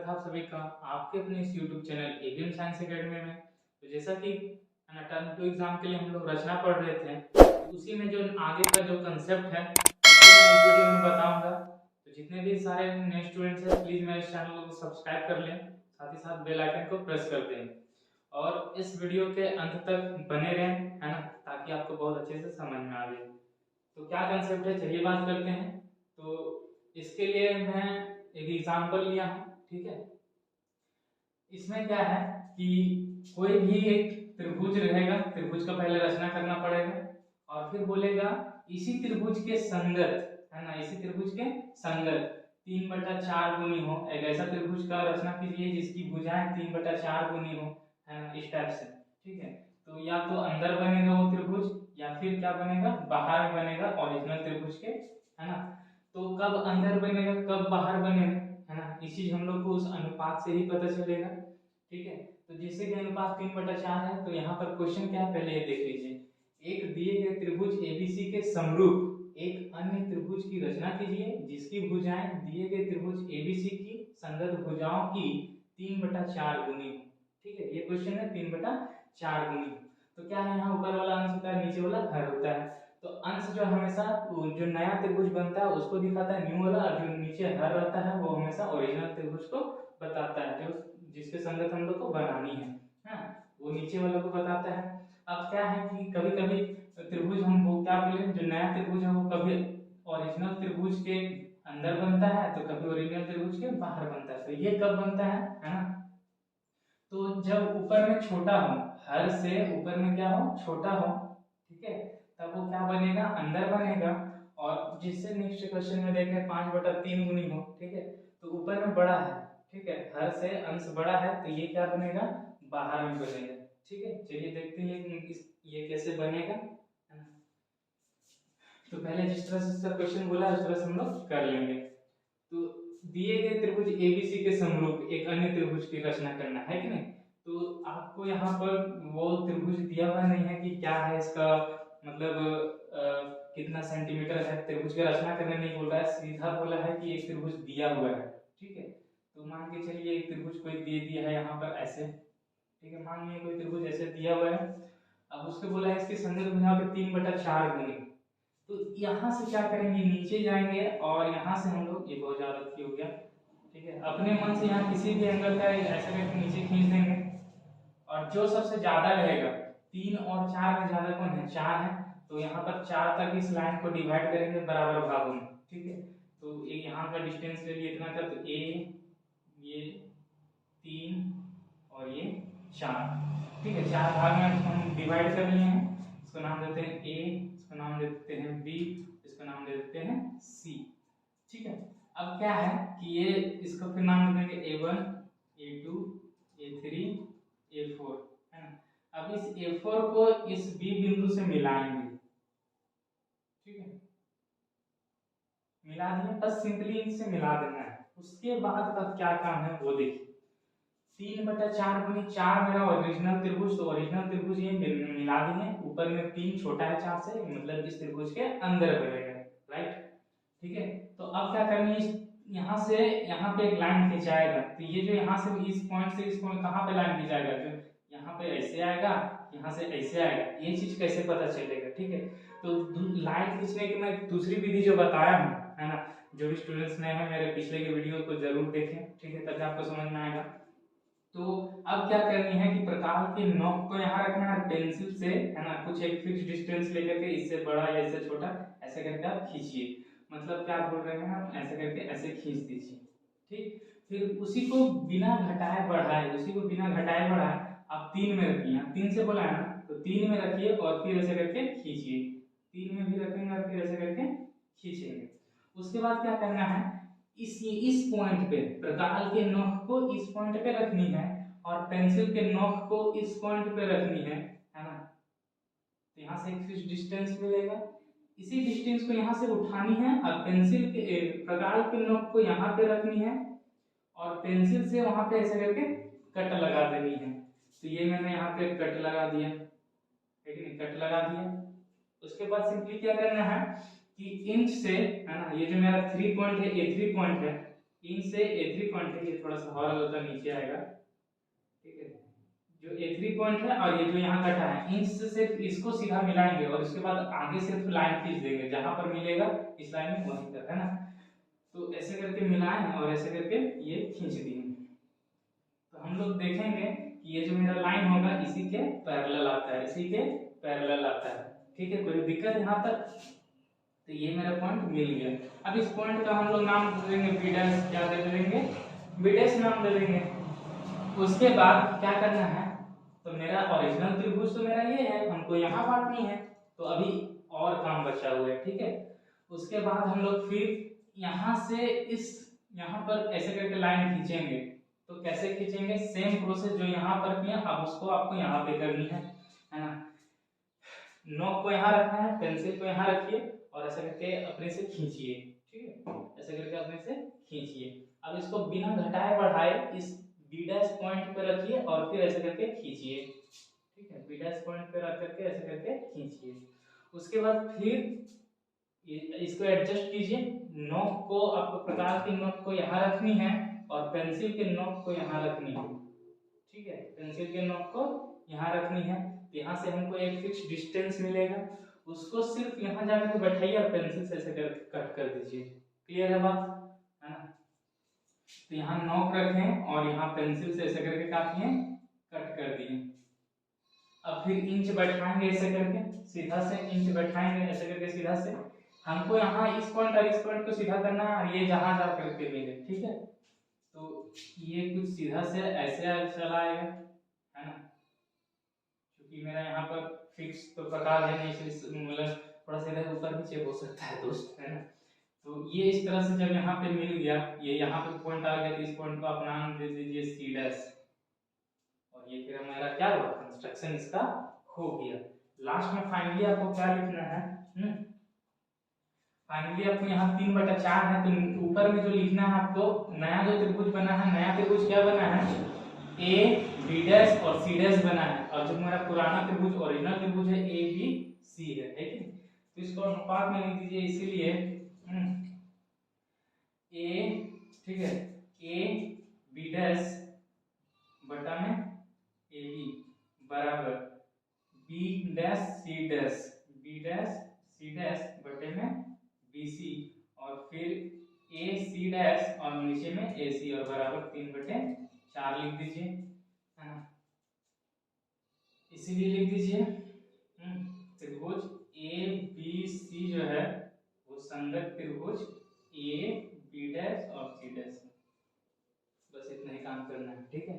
स्वागत है आप सभी का आपके अपने इस YouTube channel ABM science academy में। तो जैसा कि टर्म 2 एग्जाम के लिए हम लोग रचना पढ़ रहे थे, तो उसी में जो आगे का जो कंसेप्ट है उसको मैं इस वीडियो में बताऊंगा। तो जितने भी सारे नए स्टूडेंट्स हैं प्लीज मेरे चैनल को सब्सक्राइब कर लें, साथ ही साथ बेल आइकन को प्रेस कर दें और इस वीडियो के अंत तक बने रहें, है ना, ताकि आपको बहुत अच्छे से समझ में आ जाए। तो क्या कंसेप्ट है चलिए बात करते हैं। तो इसके लिए मैं एक एग्जांपल लिया हूँ, ठीक है। इसमें क्या है कि कोई भी एक त्रिभुज रहेगा, त्रिभुज का पहले रचना करना पड़ेगा और फिर बोलेगा इसी त्रिभुज के संगत, है ना, इसी त्रिभुज के संगत 3/4 गुनी हो। एक ऐसा त्रिभुज का रचना कीजिए जिसकी भुजाएं 3/4 गुनी हो, है ना, इस टाइप से, ठीक है। तो या तो अंदर बनेगा वो त्रिभुज या फिर क्या बनेगा, बाहर बनेगा ओरिजिनल त्रिभुज के, है ना। तो कब अंदर बनेगा कब बाहर बनेगा, है ना, इस चीज हम लोग को उस अनुपात से ही पता चलेगा, ठीक है। तो जैसे कि अनुपात 3/4 है, तो यहाँ पर क्वेश्चन क्या है पहले ये देख लीजिए। एक दिए गए त्रिभुज एबीसी के समरूप एक अन्य त्रिभुज की रचना कीजिए जिसकी भुजाएं दिए गए त्रिभुज एबीसी की संगत भुजाओं की 3/4 गुनी, ठीक है। ये क्वेश्चन है 3/4 गुनी। तो क्या है, यहाँ ऊपर वाला अंश होता है, नीचे वाला हर होता है। तो अंश जो हमेशा जो नया त्रिभुज बनता है उसको दिखाता है न्यू वाला, और जो नीचे हर रहता है वो हमेशा ओरिजिनल त्रिभुज को बताता है, जो जिसके संगत हम लोग को बनानी है, वो नीचे वाले को बताता है। अब क्या है कि कभी कभी त्रिभुज हम वो क्या बोले, जो नया त्रिभुज है वो कभी ओरिजिनल त्रिभुज के अंदर बनता है तो कभी ओरिजिनल त्रिभुज के बाहर बनता है। तो ये कब बनता है ना, तो जब ऊपर में छोटा हो, हर से ऊपर में क्या हो, छोटा हो, ठीक है, तब वो क्या बनेगा, अंदर बनेगा। और जिससे नेक्स्ट क्वेश्चन में देखें 5/3 गुनी हो, ठीक है, तो ऊपर में बड़ा है, ठीक है, हर से अंश बड़ा है तो ये क्या बनेगा, बाहर में बनेगा, ठीक है। चलिए देखते हैं ये कैसे बनेगा। तो पहले जिस तरह से क्वेश्चन बोला उस तरह से हम लोग कर लेंगे। तो दिए गए त्रिभुज एबीसी के समरूप एक अन्य त्रिभुज की रचना करना है कि नहीं। तो आपको यहाँ पर वो त्रिभुज दिया हुआ नहीं है कि क्या है इसका मतलब कितना सेंटीमीटर है, त्रिभुज की रचना करने नहीं बोल रहा है, सीधा बोला है कि एक त्रिभुज दिया हुआ है, ठीक है। तो मान के चलिए एक त्रिभुज कोई दे दिया है यहाँ पर ऐसे, ठीक है, मान लीजिए कोई त्रिभुज ऐसे दिया हुआ है। अब उसके बोला है इसके संगत भुजाओं के 3/4 गुनी। तो यहाँ से क्या करेंगे, नीचे जाएंगे और यहाँ से हम लोग, ये बहुत ज्यादा हो गया, ठीक है, अपने मन से यहाँ किसी भी एंगल का ऐसे करके नीचे खींच देंगे और जो सबसे ज्यादा रहेगा, 3 और 4 में ज्यादा कौन है, 4 है, तो यहाँ पर 4 तक इस लाइन को डिवाइड करेंगे बराबर भागों में, ठीक है। तो ये यहाँ का डिस्टेंस ले लिए इतना का, तो ये 3 और ये 4, ठीक है, 4 भाग में हम डिवाइड कर लिए हैं। इसको नाम देते हैं ए, इसको नाम देते हैं बी, इसको नाम दे देते हैं सी, ठीक है। अब क्या है कि ये इसको फिर नाम दे देंगे A1 A2 A3 A4, है ना। अब इस A4 को इस B बिंदु से मिलाएंगे, ठीक है, मिला दिए, बस सिंपली इनसे मिला देना है। उसके बाद का क्या काम है वो देखिए। 3/4 गुनी 4 मेरा ओरिजिनल त्रिभुज, तो ओरिजिनल त्रिभुज ये मिला दिए, ऊपर में 3 छोटा है 4 से, मतलब इस त्रिभुज के अंदर बनेगा, राइट, ठीक है। तो अब क्या करनी है, यहाँ से यहाँ पे एक लाइन खिंचाएगा, तो ये जो यहाँ से इस पॉइंट से इस पॉइंट कहाँ पे लाइन खिंचाएगा, जो यहाँ पे ऐसे आएगा, यहाँ से ऐसे आएगा, ये चीज कैसे पता चलेगा, ठीक है। तो लाइन खींचने की मैं दूसरी विधि जो बताया हूँ, है ना, जो भी स्टूडेंट्स नए हैं मेरे पिछले के वीडियो को जरूर देखें, ठीक है, तभी आपको समझ में आएगा। तो अब क्या करनी है कि प्रकाल के नोक को यहाँ रखना है, पेंसिल से, है ना, कुछ एक फिक्स डिस्टेंस लेकर के इससे बड़ा या इससे छोटा ऐसे करके आप खींचिए, मतलब क्या बोल रहे हैं हम, ऐसे करके ऐसे खींच दीजिए, ठीक। फिर उसी को बिना घटाए बढ़ाए, उसी को बिना घटाए बढ़ाए आप 3 में रखिए, 3 से बोला है ना, तो 3 में रखिए और फिर ऐसे करके खींचिए, 3 में भी रखेंगे और फिर ऐसे करके खींचेंगे। उसके बाद क्या करना है, इस पॉइंट पे प्रकाल के नोक को इस पॉइंट पे रखनी है और पेंसिल के नोक को इस पॉइंट पे रखनी है ना। तो यहाँ से एक फिक्स डिस्टेंस मिलेगा, इसी डिस्टेंस को यहाँ से उठानी है और पेंसिल के प्रकाल के नोक को यहाँ पे रखनी है और पेंसिल से वहां पे ऐसे करके कट लगा देनी है। तो ये मैंने यहाँ पे कट लगा दिया, ठीक है, कट लगा दिया। उसके बाद सिंपली क्या करना है कि इंच से, है ना, ये जो मेरा 3 पॉइंट है, ये 3 पॉइंट है, इंच से A3 पॉइंट है, ये थोड़ा सा हॉल होता नीचे आएगा, ठीक है। जो A3 पॉइंट है और ये जो यहाँ कटा है, इंच से सिर्फ इसको सीधा मिलाएंगे और उसके बाद आगे सिर्फ लाइन खींच देंगे, जहां पर मिलेगा इस लाइन में वहीं तक, है ना। तो ऐसे करके मिलाएं और ऐसे करके ये खींच दिए। तो हम लोग देखेंगे कि ये जो मेरा लाइन होगा इसी के पैरेलल आता है, इसी के पैरेलल आता है, ठीक है। कोई दिक्कत यहाँ तक? तो ये मेरा पॉइंट मिल गया। अब इस पॉइंट का हम लोग नाम दे देंगे बी डैश, क्या दे देंगे? बी डैश नाम दे देंगे। उसके बाद क्या करना है, तो मेरा ओरिजिनल त्रिभुज तो मेरा ये है, हमको यहाँ बांटनी है, तो अभी और काम बचा हुआ है, ठीक है। उसके बाद हम लोग फिर यहाँ से इस यहाँ पर ऐसे करके लाइन खींचेंगे। तो कैसे खींचेंगे? सेम प्रोसेस जो यहाँ पर किया, अब उसको आपको यहाँ पे करनी है ना। नोक को यहाँ रखना है, पेंसिल को यहाँ रखिए और ऐसे करके अपने से खींचिए, ठीक है। ऐसे करके अपने से खींचिए। अब इसको बिना घटाए बढ़ाए इस बी डैश पॉइंट पे रखिए और फिर ऐसे करके खींचिए, ठीक है। बी डैश पॉइंट पे रख करके ऐसे करके खींचिए। उसके बाद फिर इसको एडजस्ट कीजिए। नोक को, आपको प्रकाश की नोक को यहाँ रखनी है और पेंसिल के नोक को यहाँ रखनी है, ठीक है। पेंसिल के नोक को यहाँ रखनी है। यहाँ से हमको एक फिक्स डिस्टेंस मिलेगा, उसको सिर्फ यहाँ जाकर बैठाइए और पेंसिल से ऐसे कट कर दीजिए। क्लियर है बात, है ना। तो यहाँ नोक रखें और यहाँ पेंसिल से ऐसे करके काटिए, कट कर दिए। अब फिर इंच बैठाएंगे ऐसे करके, सीधा से इंच बैठाएंगे ऐसे करके सीधा से। हमको यहाँ इस पॉइंट और इस पॉइंट को सीधा करना है, ये जहां जा करके मिले, ठीक है। तो ये कुछ सीधा से ऐसे चला आएगा, है ना। क्योंकि मेरा यहाँ पर फिक्स तो प्रकार है नहीं, मतलब थोड़ा सा इधर ऊपर नीचे हो सकता है दोस्त, है ना। तो ये इस तरह से जब यहाँ पे मिल गया, ये यहाँ पे पॉइंट आ गया, तो इस पॉइंट को आप नाम दे दीजिए सी डैश। और ये फिर हमारा क्या हुआ, कंस्ट्रक्शन इसका हो गया। लास्ट में फाइनली आपको क्या लिखना है? फाइनली आपको यहाँ 3/4 है, तो ऊपर में जो लिखना है आपको, नया जो त्रिभुज बना है, नया त्रिभुज क्या बना है? ए बी डैश और सी डैश बना है। और जो मेरा पुराना त्रिभुज ओरिजिनल त्रिभुज है ए बी सी है, ठीक है। तो इसको अनुपात में लिख दीजिए, इसीलिए ए, ठीक है, ए बी डैश बटा में ए बी बराबर B dash C dash, B dash C dash बटे में बी सी, और फिर ए सी डैश और नीचे में ए सी, और बराबर 3/4 लिख दीजिए, है ना। इसीलिए लिख दीजिए त्रिभुज ए बी सी जो है वो संगत त्रिभुज ए बी डैश और सी डैश। बस इतना ही काम करना है, ठीक है।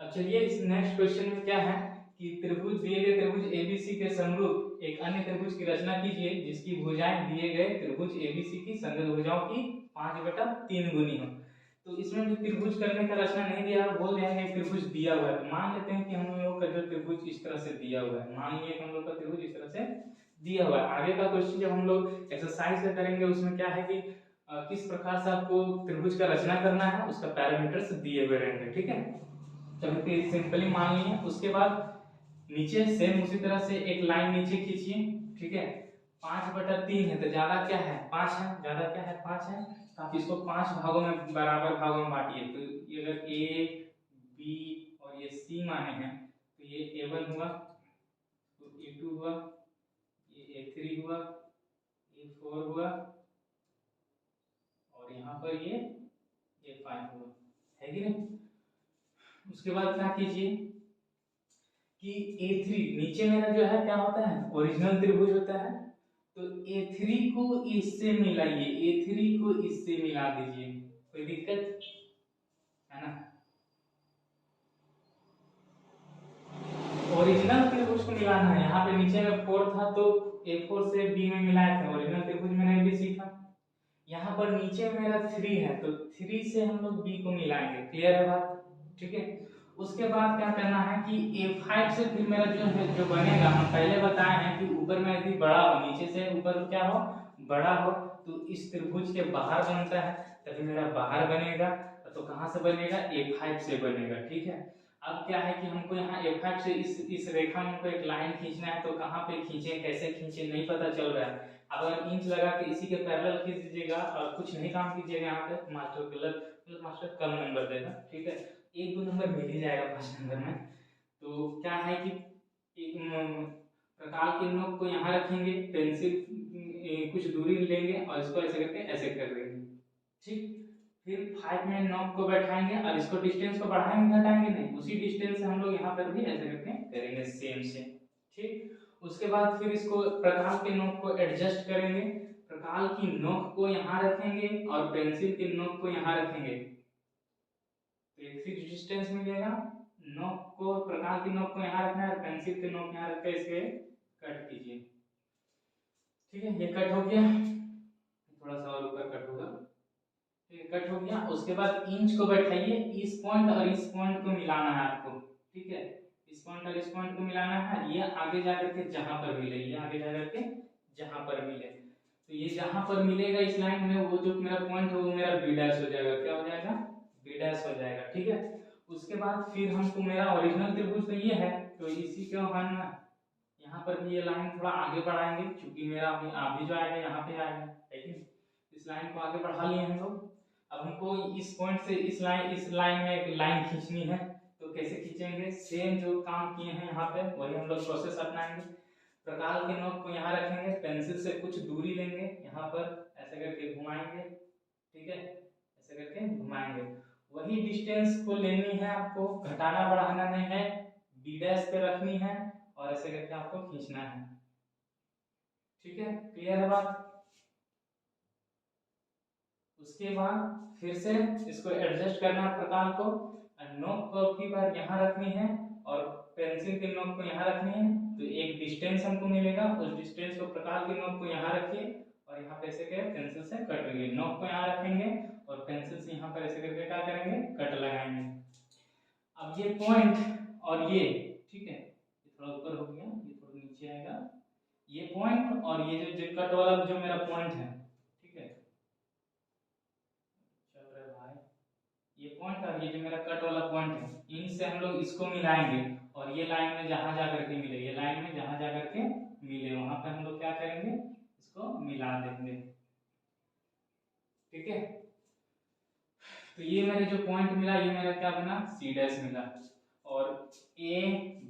अब चलिए इस नेक्स्ट क्वेश्चन में क्या है कि त्रिभुज, दिए गए त्रिभुज एबीसी के समरूप एक अन्य त्रिभुज की रचना कीजिए जिसकी भुजाएं दिए गए त्रिभुज एबीसी की संगत भुजाओं की 5/3 गुनी हो। तो इसमें भी त्रिभुज करने का रचना नहीं दिया, बोल रहे हैं त्रिभुज दिया हुआ है। मान लेते हैं कि हम लोग का जो त्रिभुज इस तरह से दिया हुआ है, मान लिया कि हम लोग का त्रिभुज इस तरह से दिया हुआ है। आगे का क्वेश्चन जब हम लोग एक्सरसाइज से करेंगे उसमें क्या है कि किस प्रकार से आपको त्रिभुज का रचना करना है, उसका पैरामीटर्स दिए हुए रहेंगे, ठीक है। चलिए सिंपली मान लिए। उसके बाद नीचे सेम उसी तरह से एक लाइन नीचे खींचिए, ठीक है। 5/3 है तो ज्यादा क्या है? 5 है, ज्यादा क्या है? 5 है। तो आप इसको 5 भागों में, बराबर भागों में बांटिए। तो ये अगर ए बी और ये सी माने हैं तो ये A1 हुआ, तो A2 हुआ, ये A3 हुआ, A4 हुआ, और यहाँ पर ये A5 हुआ, है कि नहीं। उसके बाद क्या कीजिए कि A3 नीचे मेरा जो है क्या होता है, ओरिजिनल त्रिभुज होता है। तो A3 को इससे मिलाइए, A3 को इससे मिला दीजिए, कोई दिक्कत है ना। ओरिजिनल त्रिभुज को मिलाना है। यहाँ पे नीचे में 4 था तो A4 से B में मिलाए थे, ओरिजिनल त्रिभुज में ABC था। यहाँ पर नीचे में मेरा 3 है तो 3 से हम लोग B को मिलाएंगे। क्लियर है बात, ठीक है। उसके बाद क्या करना है कि A5 से फिर मेरा जो है जो बनेगा, हम पहले बताए हैं कि ऊपर में यदि बड़ा हो, नीचे से ऊपर क्या हो, बड़ा हो, तो इस त्रिभुज के बाहर बनता है, तभी मेरा बाहर बनेगा। तो कहाँ से बनेगा? A5 से बनेगा, ठीक है। अब क्या है कि हमको यहाँ A5 से इस रेखा में हमको एक लाइन खींचना है, तो कहाँ पे खींचे, कैसे खींचे, नहीं पता चल रहा है। अगर इंच लगा के इसी के पैरेलल खींच दीजिएगा और कुछ नहीं काम कीजिएगा, यहाँ पे मास्टर गलत मतलब मास्टर कम नंबर देगा, ठीक है। 1-2 नंबर मिल ही जाएगा 5 नंबर में। तो क्या है कि एक प्रकार के नोक को यहाँ रखेंगे, पेंसिल कुछ दूरी लेंगे और इसको ऐसे करके ऐसे कर देंगे, ठीक। फिर 5 में नोक को बैठाएंगे और इसको डिस्टेंस को बढ़ाएंगे घटाएंगे नहीं, उसी डिस्टेंस से हम लोग यहाँ पर भी ऐसे करके करेंगे सेम से, ठीक। उसके बाद फिर इसको प्रकार के नोक को एडजस्ट करेंगे, प्रकार की नोक को यहाँ रखेंगे और पेंसिल की नोक को यहाँ रखेंगे, तो एक फिक्स डिस्टेंस मिलेगा। नोक को, प्रकार की नोक को यहाँ रखना है और पेंसिल की नोक यहाँ रख के इसे कट कीजिए, ठीक है। ये कट हो गया, थोड़ा सा और ऊपर कट होगा, ठीक है, कट हो गया। उसके बाद इंच को बैठाइए, इस पॉइंट और इस पॉइंट को मिलाना है आपको, ठीक है। इस पॉइंट और इस पॉइंट को मिलाना है, ये आगे जाकर के जहां पर मिले, ये आगे जाकर के जहां पर मिले, तो ये जहां पर मिलेगा इस लाइन में, वो जो मेरा पॉइंट है वो मेरा बी डैश हो जाएगा, क्या हो जाएगा, बी डैश हो जाएगा, ठीक है। उसके बाद फिर हमको, मेरा ओरिजिनल त्रिभुज तो ये है, तो इसी को हम यहाँ पर भी ये लाइन थोड़ा आगे बढ़ाएंगे, क्योंकि मेरा अभी जो आएगा यहाँ पे आएगा, लेकिन इस लाइन को आगे बढ़ा लिए हम लोग। अब हमको इस पॉइंट से इस लाइन में एक लाइन खींचनी है, तो कैसे खींचेंगे, सेम जो काम किए हैं यहाँ पे वही हम लोग प्रोसेस अपनाएंगे। प्रकार के नोक को यहाँ रखेंगे, पेंसिल से कुछ दूरी लेंगे, यहाँ पर ऐसे करके घुमाएंगे, ठीक है, ऐसे करके घुमाएंगे। वही डिस्टेंस को लेनी है आपको, घटाना बढ़ाना नहीं है, बी डैश पे रखनी है और ऐसे करके आपको खींचना है, ठीक है। क्लियर है बात। उसके बाद फिर से इसको एडजस्ट करना है प्रकार को, नोक को की बार यहाँ रखनी है और पेंसिल के नोक को यहाँ रखनी है, तो एक डिस्टेंस हमको मिलेगा, उस डिस्टेंस को प्रकार के नोक को यहाँ रखिए और यहाँ पे ऐसे करके पेंसिल से कट करेंगे, नोक को यहाँ रखेंगे और पेंसिल से यहाँ पर ऐसे करके क्या करेंगे, कट लगाएंगे। अब ये पॉइंट और ये, ठीक है, ये थोड़ा ऊपर हो गया, ये थोड़ा नीचे आएगा, ये पॉइंट और ये जो कट वाला जो मेरा पॉइंट है, ठीक है, चल रहा है भाई, ये पॉइंट और ये जो मेरा कट वाला पॉइंट है, इनसे हम लोग इसको मिलाएंगे और ये लाइन में जहां जाकर के मिले, ये लाइन में जहां जाकर के मिले वहां पे हम लोग क्या करेंगे, इसको मिला देंगे, ठीक है। तो ये मेरे जो पॉइंट मिला, ये मेरा क्या बना, सी डैश मिला, और ए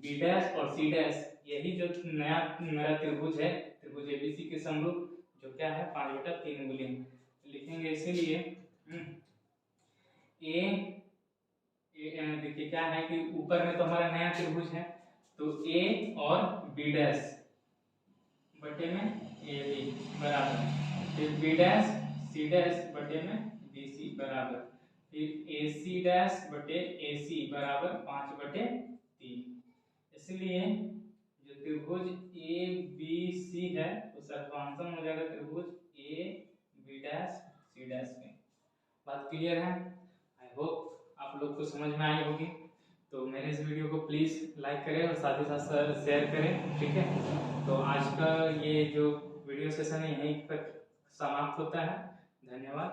बी डैश और सी डैश, यही जो नया मेरा त्रिभुज है, त्रिभुज एबीसी के समरूप, जो क्या है 5/3 मूल्य लिखेंगे, इसीलिए ए देखिए क्या है कि ऊपर में तो हमारा नया त्रिभुज है, तो ए और बी डैश बटे में ए बी बराबर, फिर बी डैश सी डैश बटे में बी सी बराबर, फिर ए सी डैश बटे ए सी बराबर 5/3। इसलिए जो त्रिभुज ए बी सी है वो सर्वांशम हो जाएगा त्रिभुज A B dash C dash में। बात क्लियर है, आई होप आप लोग को समझ में आई होगी। तो मेरे इस वीडियो को प्लीज़ लाइक करें और साथ ही साथ शेयर करें, ठीक है। तो आज का ये जो वीडियो सेशन है यहीं तक समाप्त होता है, धन्यवाद।